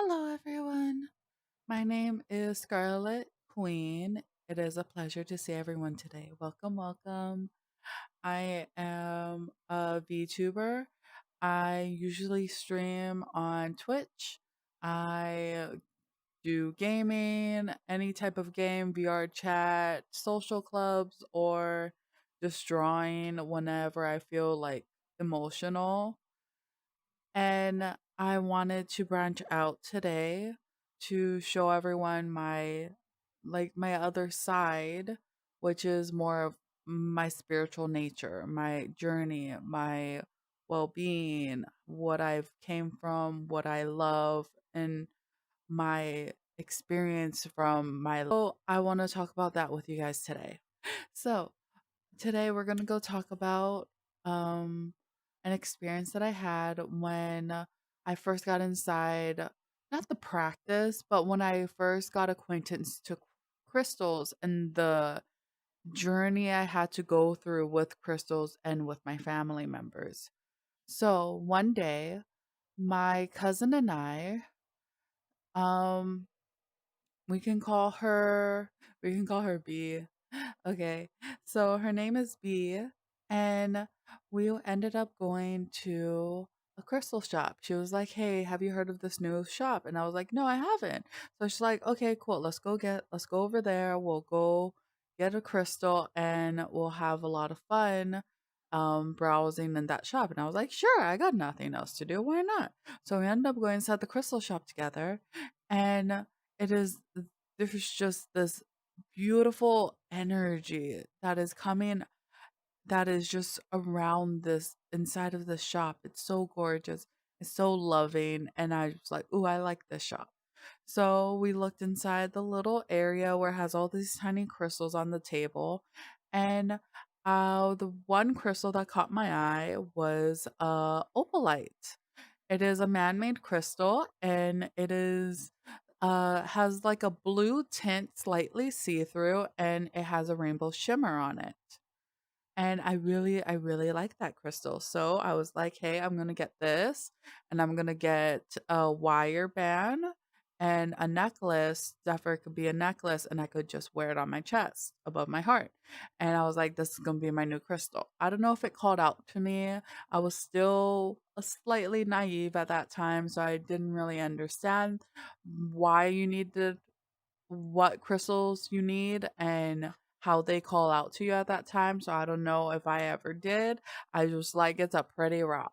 Hello, everyone. My name is Scarlet Queen. It is a pleasure to see everyone today. Welcome, welcome. I am a VTuber. I usually stream on Twitch. I do gaming, any type of game, VR chat, social clubs, or just drawing whenever I feel like emotional. And I wanted to branch out today to show everyone my other side, which is more of my spiritual nature, my journey, my well-being, what I've came from, what I love, and my experience from my I want to talk about that with you guys today. So, today we're going to go talk about um an experience that I had when I first got inside, not the practice, but when I first got acquaintance to crystals and the journey I had to go through with crystals and with my family members. So, one day, my cousin and I, um we can call her B. Okay. So her name is B, and we ended up going to a crystal shop. She was like, "Hey, have you heard of this new shop?" And I was like, "No, I haven't." So she's like, "Okay, cool. Let's go over there. We'll go get a crystal and we'll have a lot of fun browsing in that shop." And I was like, "Sure, I got nothing else to do. Why not?" So we ended up going inside the crystal shop together, and it is there's just this beautiful energy that is coming, that is just around this inside of the shop. It's so gorgeous. It's so loving. And I was like, "Ooh, I like this shop." So we looked inside the little area where it has all these tiny crystals on the table. And the one crystal that caught my eye was opalite. It is a man-made crystal, and it is has like a blue tint, slightly see-through, and it has a rainbow shimmer on it. And I really like that crystal. So I was like, "Hey, I'm gonna get this, and I'm gonna get a wire band and a necklace. Therefore, it could be a necklace, and I could just wear it on my chest above my heart." And I was like, "This is gonna be my new crystal." I don't know if it called out to me. I was still slightly naive at that time, so I didn't really understand why you needed what crystals you need and how they call out to you at that time. So I don't know if I ever did. I just like, it's a pretty rock.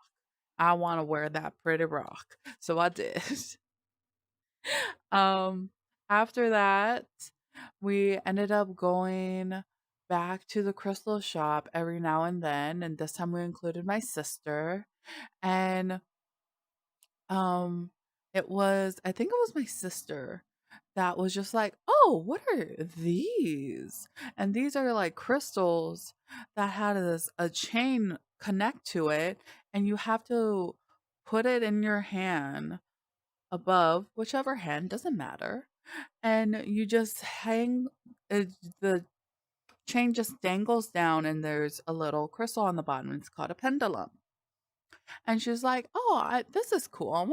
I want to wear that pretty rock. So I did. um After that, we ended up going back to the crystal shop every now and then, and this time we included my sister. And um, I think it was my sister that was just like, "Oh, what are these?" And these are like crystals that had a chain connect to it, and you have to put it in your hand above, whichever hand, doesn't matter. And you just hang the chain just dangles down, and there's a little crystal on the bottom. It's called a pendulum. And she's like, "Oh, this is cool. I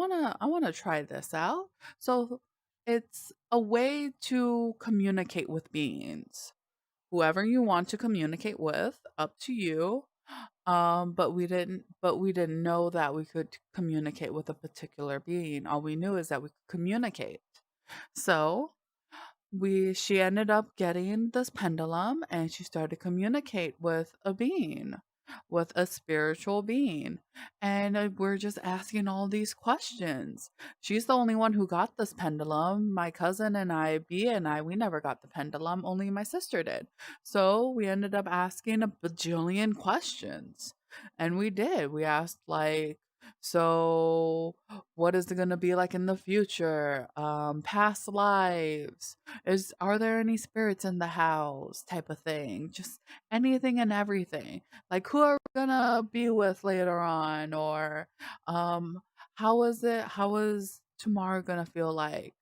wanna try this out." So it's a way to communicate with beings, whoever you want to communicate with, up to you. But we didn't know that we could communicate with a particular being. All we knew is that we could communicate. So we she ended up getting this pendulum, and she started to communicate with a being, with a spiritual being. And we're just asking all these questions. She's the only one who got this pendulum. My cousin and I, B and I, we never got the pendulum, only my sister did. So we ended up asking a bajillion questions. And we did. We asked, like, so what is it going to be like in the future? Past lives, are there any spirits in the house, type of thing. Just anything and everything. Like, who are we gonna be with later on? Or um how is tomorrow gonna feel like?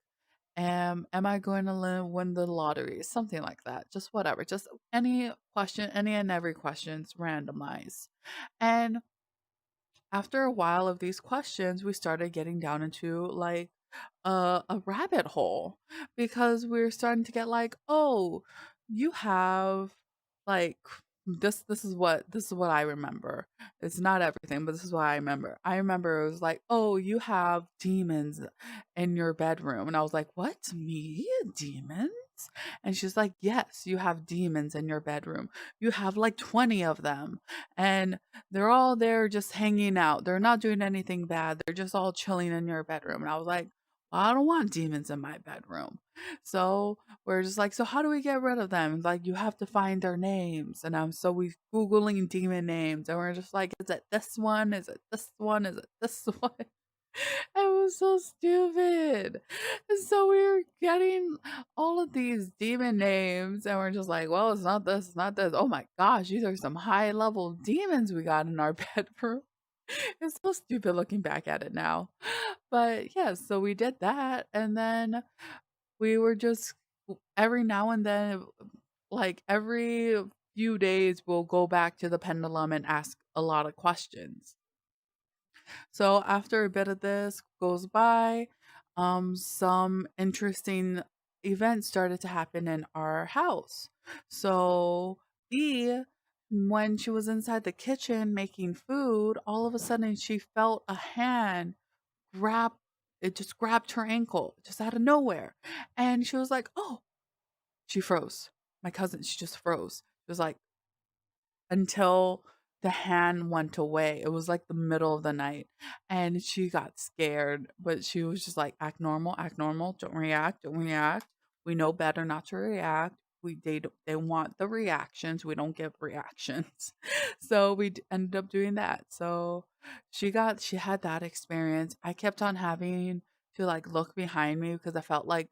Am I going to win the lottery? Something like that. Just whatever. Just any question, any and every questions randomized. And after a while of these questions, we started getting down into like a rabbit hole because we're starting to get like, oh, you have like this is what I remember. It's not everything, but this is what I remember. I remember it was like, oh, you have demons in your bedroom. And I was like, what? Me? Demons? And she's like, yes, you have demons in your bedroom. You have like 20 of them. And they're all there just hanging out. They're not doing anything bad. They're just all chilling in your bedroom. And I was like, well, I don't want demons in my bedroom. So we're just like, so how do we get rid of them? Like, you have to find their names. And so we Googling demon names. And we're just like, is it this one? Is it this one? Is it this one? It was so stupid. And so we were getting all of these demon names, and we're just like, well, it's not this, it's not this. Oh my gosh, these are some high level demons we got in our bedroom. It's so stupid looking back at it now. But yeah, so we did that, and then we were just every now and then, like every few days, we'll go back to the pendulum and ask a lot of questions. So after a bit of this goes by, some interesting events started to happen in our house. So B, when she was inside the kitchen making food, all of a sudden she felt a hand grab it just grabbed her ankle just out of nowhere. And she was like, oh, she froze. My cousin, she just froze. She was like, until the hand went away. It was like the middle of the night and she got scared, but she was just like, act normal, don't react, don't react. We know better not to react. They want the reactions. We don't give reactions. So ended up doing that. So she had that experience. I kept on having to like look behind me because I felt like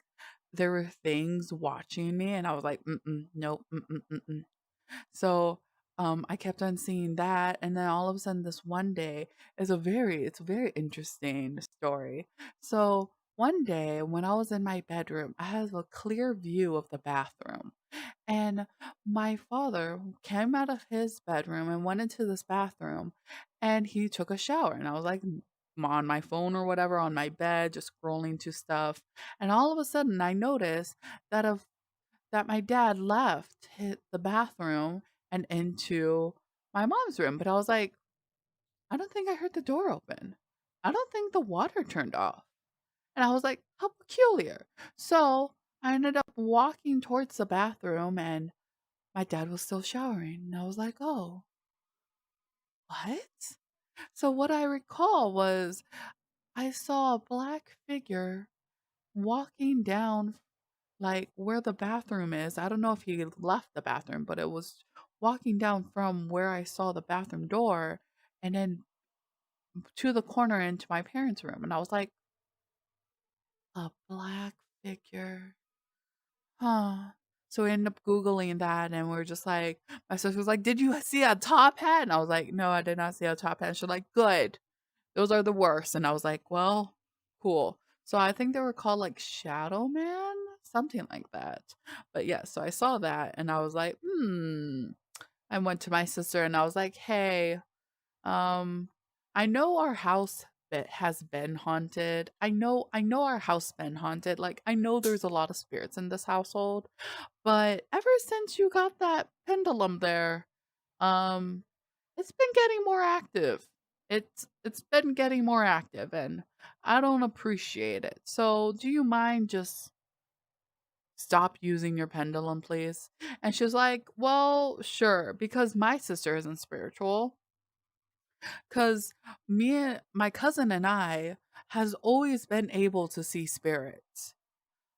there were things watching me and I was like, mm-mm, no, mm-mm, mm-mm. So, I kept on seeing that, and then all of a sudden, this one day it's a very interesting story. So one day when I was in my bedroom, I had a clear view of the bathroom, and my father came out of his bedroom and went into this bathroom, and he took a shower, and I was like on my phone or whatever on my bed, just scrolling to stuff, and all of a sudden I noticed that my dad left hit the bathroom and into my mom's room. But I was like, I don't think I heard the door open. I don't think the water turned off. And I was like, how peculiar. So I ended up walking towards the bathroom and my dad was still showering. And I was like, oh, what? So what I recall was I saw a black figure walking down like where the bathroom is. I don't know if he left the bathroom, but it was walking down from where I saw the bathroom door and then to the corner into my parents' room. And I was like, a black figure. Huh. So we ended up Googling that and we are just like, my sister was like, did you see a top hat? And I was like, no, I did not see a top hat. She's like, good. Those are the worst. And I was like, well, cool. So I think they were called like Shadow Man, something like that. But yeah, so I saw that and I was like, I went to my sister and I was like, hey, um, I know our house has been haunted. I know our house been haunted. Like I know there's a lot of spirits in this household, but ever since you got that pendulum there, um, it's been getting more active. It's been getting more active and I don't appreciate it. So, do you mind just stop using your pendulum, please? And she was like, "Well, sure, because my sister isn't spiritual. Cuz my cousin and I has always been able to see spirits.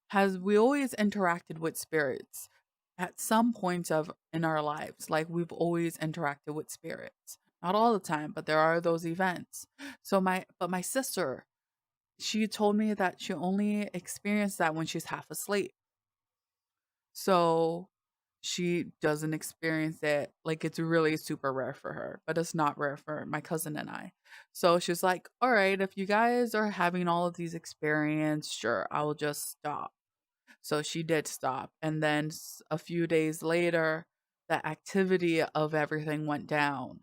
Has we always interacted with spirits at some points of in our lives. Like we've always interacted with spirits. Not all the time, but there are those events. So my sister, she told me that she only experienced that when she's half asleep. So she doesn't experience it like it's really super rare for her, but it's not rare for my cousin and I. So she's like, "All right, if you guys are having all of these experiences, sure, I will just stop." So she did stop. And then a few days later, the activity of everything went down.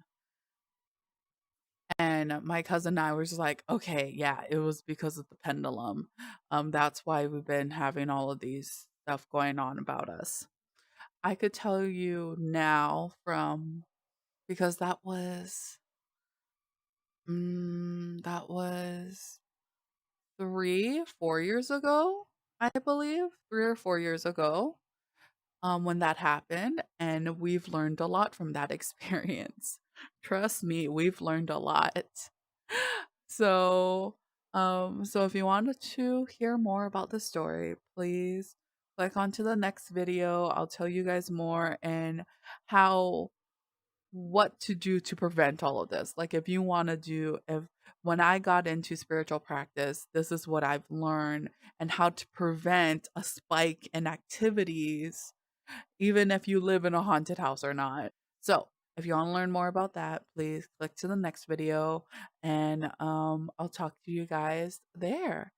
And my cousin and I were just like, "Okay, yeah, it was because of the pendulum. That's why we've been having all of these stuff going on about us." I could tell you now from because that was 3, 4 years ago, I believe, 3 or 4 years ago, when that happened, and we've learned a lot from that experience. Trust me, we've learned a lot. So if you wanted to hear more about the story, please click onto the next video. I'll tell you guys more and how what to do to prevent all of this. Like if you want to do if when I got into spiritual practice, this is what I've learned and how to prevent a spike in activities even if you live in a haunted house or not. So, if you want to learn more about that, please click to the next video and I'll talk to you guys there.